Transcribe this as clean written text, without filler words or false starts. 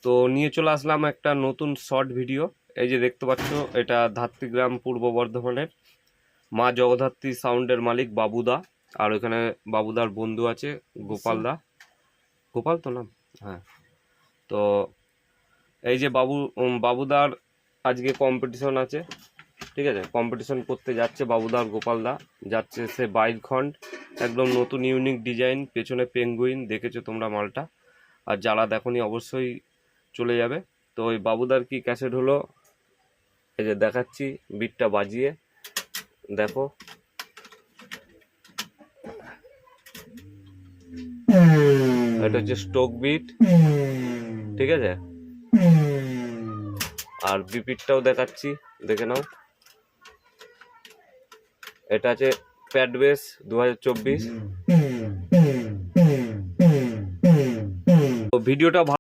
তো নিয়ে চলে আসলাম একটা নতুন শর্ট ভিডিও। এই যে দেখতে পাচ্ছ, এটা ধাত্রীগ্রাম পূর্ব বর্ধমানের মা জগদ্ধাত্রী সাউন্ডের মালিক বাবুদা। আর ওখানে বাবুদার বন্ধু আছে গোপালদা, গোপাল তো নাম। হ্যাঁ, তো এই যে বাবুদার আজকে কম্পিটিশন আছে, ঠিক আছে। কম্পিটিশন করতে যাচ্ছে বাবুদার গোপালদা, যাচ্ছে সে বাইকখন্ড, একদম নতুন ইউনিক ডিজাইন, পেছনে পেঙ্গুইন, দেখেছো তোমরা মালটা। আর যারা দেখোনি অবশ্যই চলে যাবে। তো ওই বাবুদার কি ক্যাসেট হলো, এই যে দেখাচ্ছি, বিটটা বাজিয়ে দেখো। এটা হচ্ছে স্টোক বিট, ঠিক আছে। আর বিপিটটাও দেখাচ্ছি, দেখে নাও। এটা আছে প্যাড বেস 2024। তো ভিডিওটা